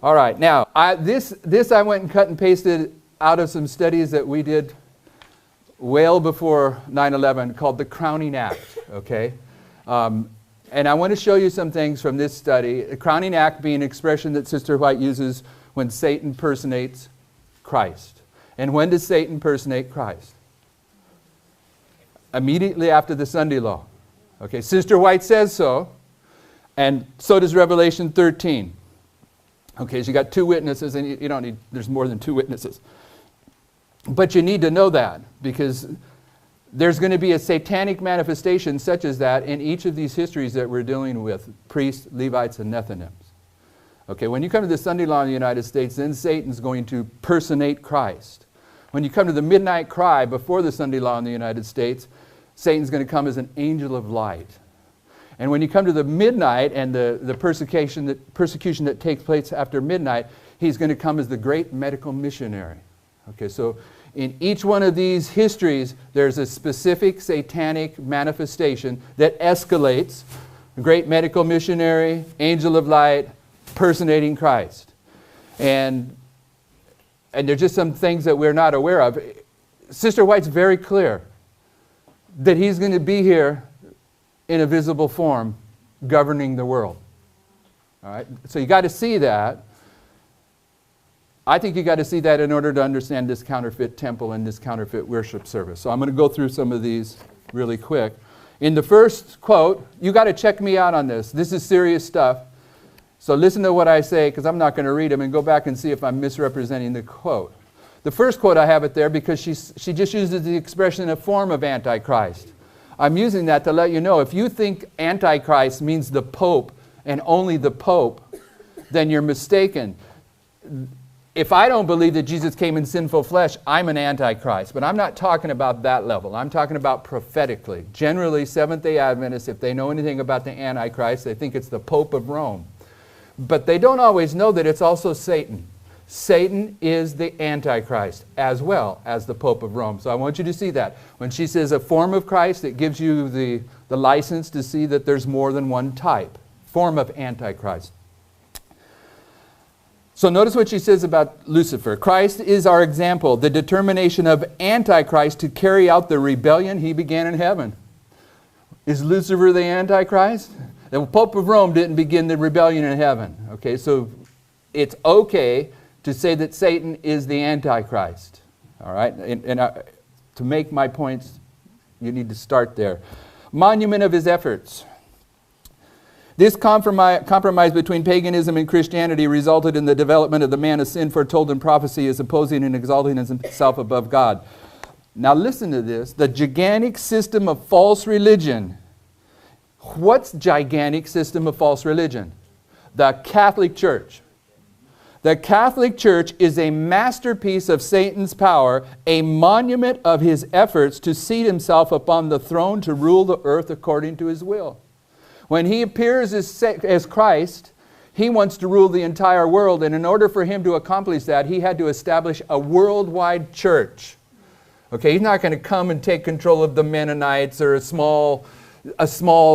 Speaker 2: All right, now, this I went and cut and pasted out of some studies that we did well before 9/11 called the Crowning Act, okay? And I want to show you some things from this study. The Crowning Act being an expression that Sister White uses when Satan personates Christ. And when does Satan personate Christ? Immediately after the Sunday law. Okay, Sister White says so, and so does Revelation 13. Okay, so you got two witnesses, and you don't need, there's more than two witnesses. But you need to know that, because there's going to be a satanic manifestation such as that in each of these histories that we're dealing with, priests, Levites, and Nethinims. Okay, when you come to the Sunday law in the United States, then Satan's going to personate Christ. When you come to the midnight cry before the Sunday law in the United States, Satan's going to come as an angel of light. And when you come to the midnight and the persecution that takes place after midnight, he's going to come as the great medical missionary. Okay, so in each one of these histories, there's a specific satanic manifestation that escalates. The great medical missionary, angel of light, personating Christ. And there's just some things that we're not aware of. Sister White's very clear that he's going to be here in a visible form, governing the world. All right, so you got to see that. I think you got to see that in order to understand this counterfeit temple and this counterfeit worship service. So I'm going to go through some of these really quick. In the first quote, you got to check me out on this. This is serious stuff. So listen to what I say, because I'm not going to read them, and go back and see if I'm misrepresenting the quote. The first quote, I have it there because she just uses the expression a form of Antichrist. I'm using that to let you know, if you think Antichrist means the Pope and only the Pope, then you're mistaken. If I don't believe that Jesus came in sinful flesh, I'm an Antichrist. But I'm not talking about that level. I'm talking about prophetically. Generally, Seventh-day Adventists, if they know anything about the Antichrist, they think it's the Pope of Rome. But they don't always know that it's also Satan. Satan is the Antichrist as well as the Pope of Rome. So I want you to see that. When she says a form of Christ, it gives you the license to see that there's more than one type. Form of Antichrist. So notice what she says about Lucifer. Christ is our example, the determination of Antichrist to carry out the rebellion he began in heaven. Is Lucifer the Antichrist? The Pope of Rome didn't begin the rebellion in heaven. Okay, so it's okay to say that Satan is the Antichrist. All right, to make my points, you need to start there. Monument of his efforts. This compromise between paganism and Christianity resulted in the development of the man of sin foretold in prophecy as opposing and exalting himself above God. Now listen to this. The gigantic system of false religion. What's gigantic system of false religion? The Catholic Church. The Catholic Church is a masterpiece of Satan's power, a monument of his efforts to seat himself upon the throne to rule the earth according to his will. When he appears as Christ, He wants to rule the entire world, and in order for him to accomplish that, he had to establish a worldwide church. Okay, he's not going to come and take control of the Mennonites or a small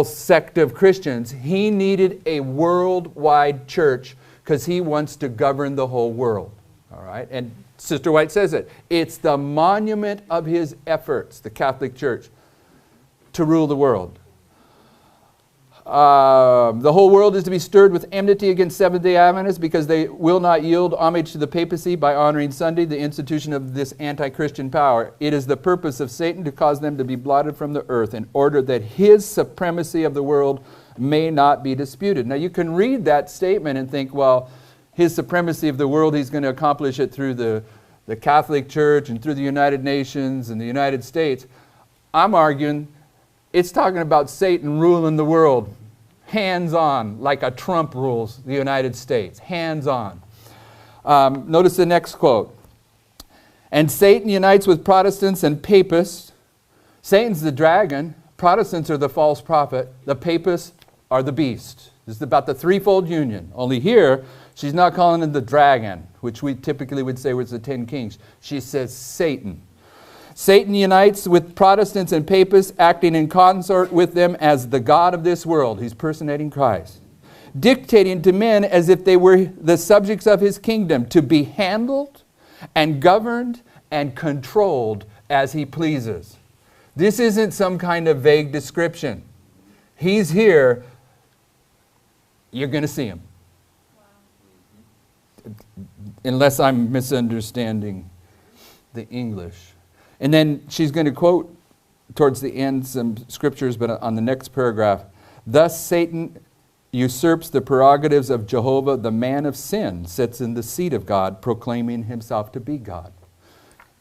Speaker 2: sect of Christians. He needed a worldwide church because he wants to govern the whole world. All right, and Sister White says it. It's the monument of his efforts, the Catholic Church, to rule the world. The whole world is to be stirred with enmity against Seventh-day Adventists because they will not yield homage to the papacy by honoring Sunday, the institution of this anti-Christian power. It is the purpose of Satan to cause them to be blotted from the earth in order that his supremacy of the world may not be disputed. Now you can read that statement and think, well, his supremacy of the world, he's going to accomplish it through the Catholic Church and through the United Nations and the United States. I'm arguing it's talking about Satan ruling the world, hands-on, like a Trump rules the United States, hands-on. Notice the next quote. And Satan unites with Protestants and Papists. Satan's the dragon, Protestants are the false prophet, the Papists are the beast. This is about the threefold union. Only here, she's not calling him the dragon, which we typically would say was the 10 kings. She says Satan. Satan unites with Protestants and Papists, acting in consort with them as the God of this world. He's personating Christ. Dictating to men as if they were the subjects of his kingdom, to be handled and governed and controlled as he pleases. This isn't some kind of vague description. He's here. You're going to see him. Wow. Unless I'm misunderstanding the English. And then she's going to quote towards the end some scriptures, but on the next paragraph. Thus Satan usurps the prerogatives of Jehovah, the man of sin, sits in the seat of God, proclaiming himself to be God.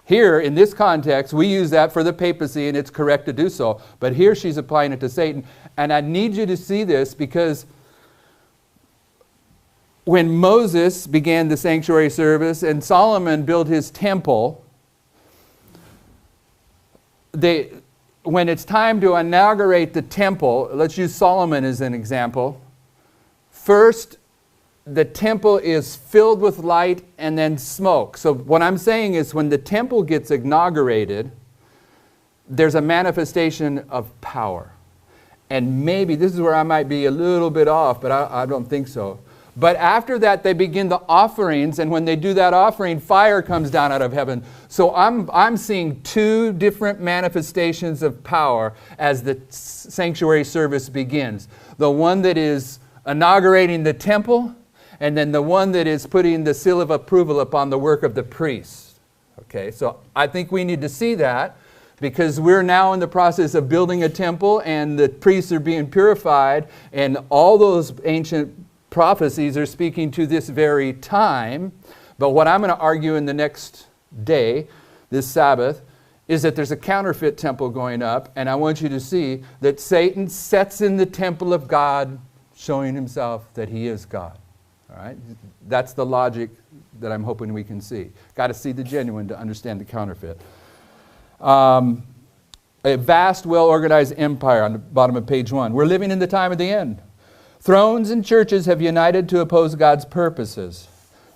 Speaker 2: Here, in this context, we use that for the papacy, and it's correct to do so. But here she's applying it to Satan. And I need you to see this because when Moses began the sanctuary service and Solomon built his temple, when it's time to inaugurate the temple, let's use Solomon as an example. First, the temple is filled with light and then smoke. So what I'm saying is when the temple gets inaugurated, there's a manifestation of power. And maybe, this is where I might be a little bit off, but I don't think so. But after that, they begin the offerings, and when they do that offering, fire comes down out of heaven. So I'm seeing two different manifestations of power as the sanctuary service begins. The one that is inaugurating the temple, and then the one that is putting the seal of approval upon the work of the priests. Okay, so I think we need to see that because we're now in the process of building a temple, and the priests are being purified, and all those ancient prophecies are speaking to this very time. But what I'm going to argue in the next day, this Sabbath, is that there's a counterfeit temple going up, and I want you to see that Satan sets in the temple of God, showing himself that he is God. All right? That's the logic that I'm hoping we can see. Got to see the genuine to understand the counterfeit. A vast, well-organized empire on the bottom of page 1. We're living in the time of the end. Thrones and churches have united to oppose God's purposes.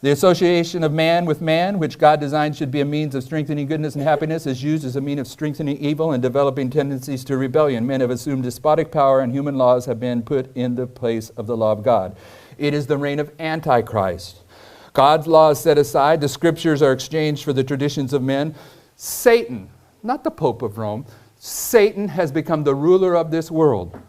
Speaker 2: The association of man with man, which God designed should be a means of strengthening goodness and happiness, is used as a means of strengthening evil and developing tendencies to rebellion. Men have assumed despotic power, and human laws have been put in the place of the law of God. It is the reign of Antichrist. God's law is set aside. The scriptures are exchanged for the traditions of men. Satan, not the Pope of Rome, Satan has become the ruler of this world.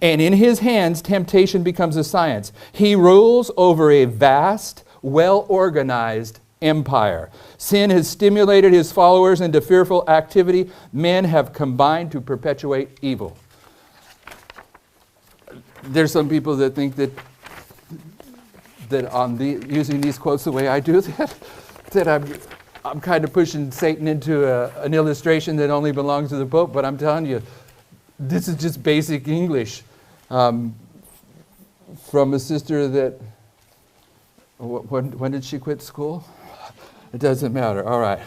Speaker 2: And in his hands, temptation becomes a science. He rules over a vast, well-organized empire. Sin has stimulated his followers into fearful activity. Men have combined to perpetuate evil. There's some people that think that using these quotes the way I do, that I'm kind of pushing Satan into an illustration that only belongs to the Pope. But I'm telling you, this is just basic English from a sister that, when did she quit school? It doesn't matter. All right.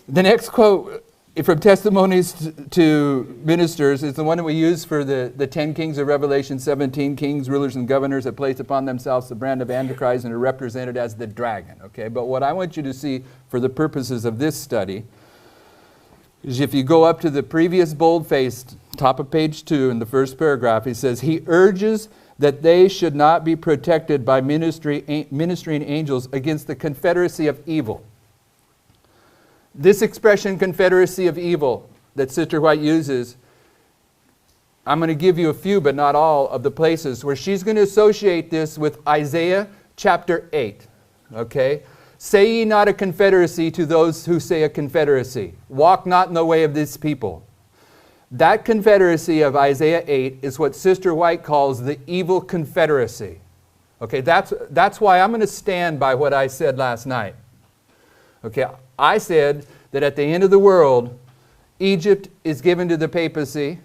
Speaker 2: The next quote from Testimonies to Ministers is the one that we use for the 10 kings of Revelation, 17 kings, rulers, and governors that place upon themselves the brand of Antichrist and are represented as the dragon. Okay, but what I want you to see for the purposes of this study is if you go up to the previous bold-faced, top of page 2 in the first paragraph, he says, he urges that they should not be protected by ministering angels against the confederacy of evil. This expression, confederacy of evil, that Sister White uses, I'm going to give you a few, but not all, of the places where she's going to associate this with Isaiah chapter 8. Okay? Say ye not a confederacy to those who say a confederacy. Walk not in the way of this people. That confederacy of Isaiah 8 is what Sister White calls the evil confederacy. Okay, that's why I'm going to stand by what I said last night. Okay, I said that at the end of the world, Egypt is given to the papacy,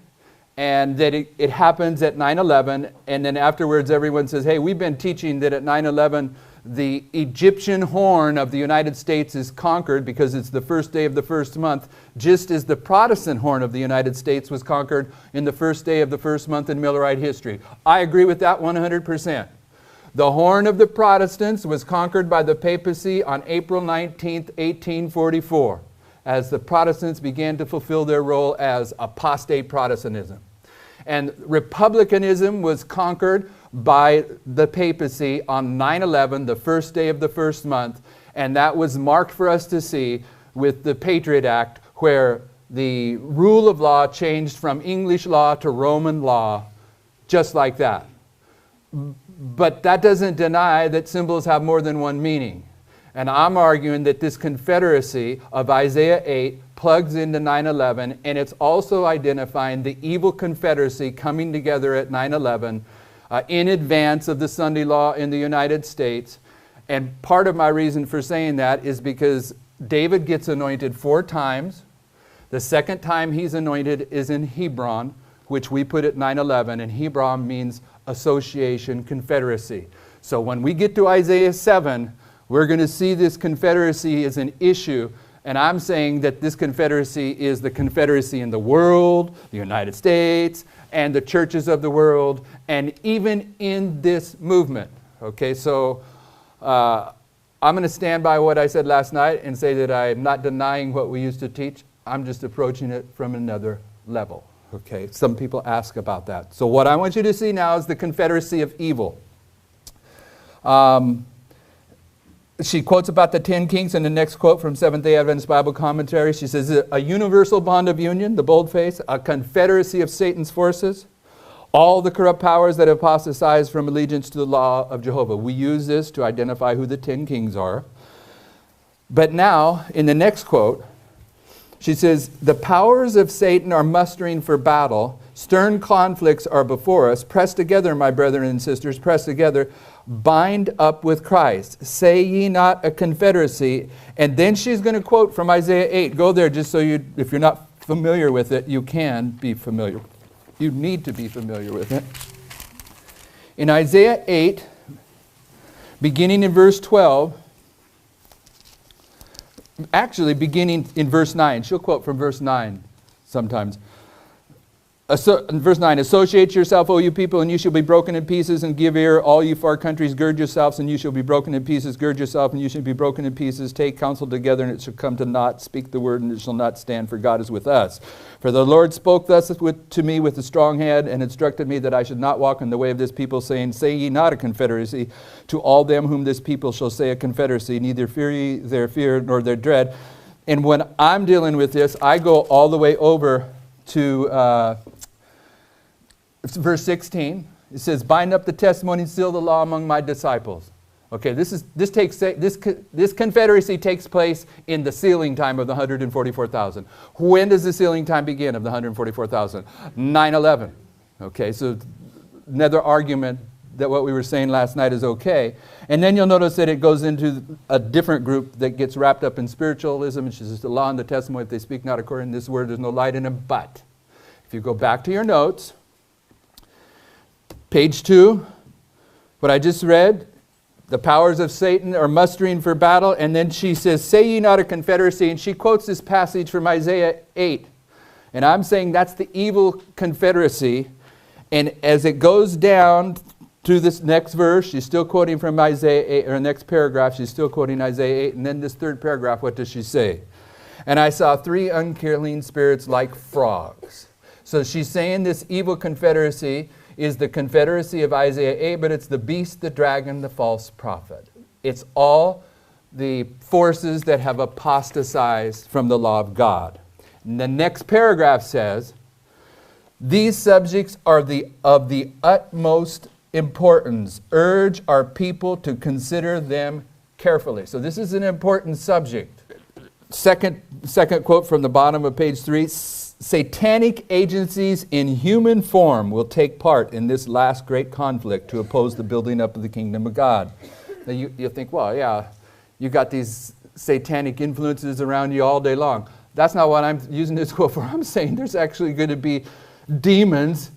Speaker 2: and that it happens at 9/11, and then afterwards everyone says, hey, we've been teaching that at 9/11 the Egyptian horn of the United States is conquered because it's the first day of the first month, just as the Protestant horn of the United States was conquered in the first day of the first month in Millerite history. I agree with that 100%. The horn of the Protestants was conquered by the papacy on April 19th, 1844, as the Protestants began to fulfill their role as apostate Protestantism. And republicanism was conquered by the papacy on 9/11, the first day of the first month, and that was marked for us to see with the Patriot Act, where the rule of law changed from English law to Roman law, just like that. But that doesn't deny that symbols have more than one meaning. And I'm arguing that this confederacy of Isaiah 8 plugs into 9/11, and it's also identifying the evil confederacy coming together at 9/11 in advance of the Sunday law in the United States. And part of my reason for saying that is because David gets anointed 4 times. The second time he's anointed is in Hebron, which we put at 9/11, and Hebron means association, confederacy. So when we get to Isaiah 7, we're going to see this confederacy as an issue, and I'm saying that this confederacy is the confederacy in the world, the United States, and the churches of the world, and even in this movement. Okay, so I'm going to stand by what I said last night and say that I'm not denying what we used to teach. I'm just approaching it from another level. Okay, some people ask about that. So what I want you to see now is the confederacy of evil. She quotes about the 10 kings in the next quote from Seventh-day Adventist Bible Commentary. She says, a universal bond of union, the boldface, a confederacy of Satan's forces, all the corrupt powers that apostatize from allegiance to the law of Jehovah. We use this to identify who the 10 kings are. But now, in the next quote, she says, the powers of Satan are mustering for battle. Stern conflicts are before us. Press together, my brethren and sisters, press together. Bind up with Christ. Say ye not a confederacy. And then she's going to quote from Isaiah 8. Go there just so you, if you're not familiar with it, you can be familiar. You need to be familiar with it. In Isaiah 8, beginning in verse 12, actually beginning in verse 9. She'll quote from verse 9 sometimes. In verse 9, associate yourself, O you people, and you shall be broken in pieces, and give ear, all you far countries, gird yourselves, and you shall be broken in pieces. Gird yourself, and you shall be broken in pieces. Take counsel together, and it shall come to naught. Speak the word, and it shall not stand, for God is with us. For the Lord spoke thus to me with a strong hand, and instructed me that I should not walk in the way of this people, saying, say ye not a confederacy to all them whom this people shall say a confederacy, neither fear ye their fear nor their dread. And when I'm dealing with this, I go all the way over to verse 16. It says, bind up the testimony and seal the law among my disciples. Okay, this confederacy takes place in the sealing time of the 144,000. When does the sealing time begin of the 144,000? 9/11. Okay, so another argument that what we were saying last night is okay. And then you'll notice that it goes into a different group that gets wrapped up in spiritualism, which is the law and the testimony. If they speak not according to this word, there's no light in them. But if you go back to your notes, page 2, what I just read, The powers of Satan are mustering for battle. And then she says, say ye not a confederacy. And she quotes this passage from Isaiah 8. And I'm saying that's the evil confederacy. And as it goes down to this next verse, she's still quoting from Isaiah 8, or next paragraph, she's still quoting Isaiah 8. And then this third paragraph, what does she say? And I saw 3 unclean spirits like frogs. So she's saying this evil confederacy is the confederacy of Isaiah 8, but it's the beast, the dragon, the false prophet. It's all the forces that have apostatized from the law of God. And the next paragraph says, these subjects are of the utmost importance. Urge our people to consider them carefully. So this is an important subject. Second quote from the bottom of page 3. Satanic agencies in human form will take part in this last great conflict to oppose the building up of the kingdom of God. Now you think, well, yeah, you got these satanic influences around you all day long. That's not what I'm using this quote for. I'm saying there's actually going to be demons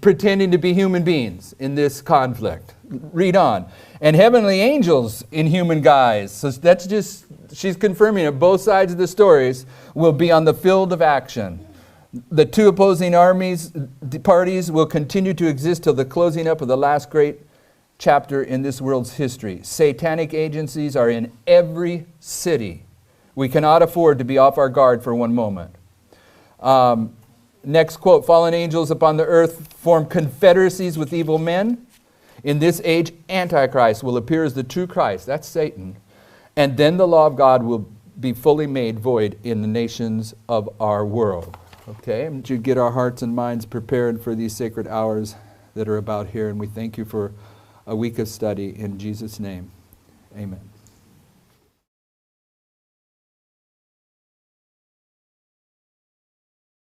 Speaker 2: pretending to be human beings in this conflict. Read on. And heavenly angels in human guise. So that's just, she's confirming it. Both sides of the stories will be on the field of action. The 2 opposing parties will continue to exist till the closing up of the last great chapter in this world's history. Satanic agencies are in every city. We cannot afford to be off our guard for one moment. Next quote, fallen angels upon the earth form confederacies with evil men. In this age, Antichrist will appear as the true Christ. That's Satan. And then the law of God will be fully made void in the nations of our world. Okay, and to get our hearts and minds prepared for these sacred hours that are about here. And we thank you for a week of study in Jesus' name. Amen.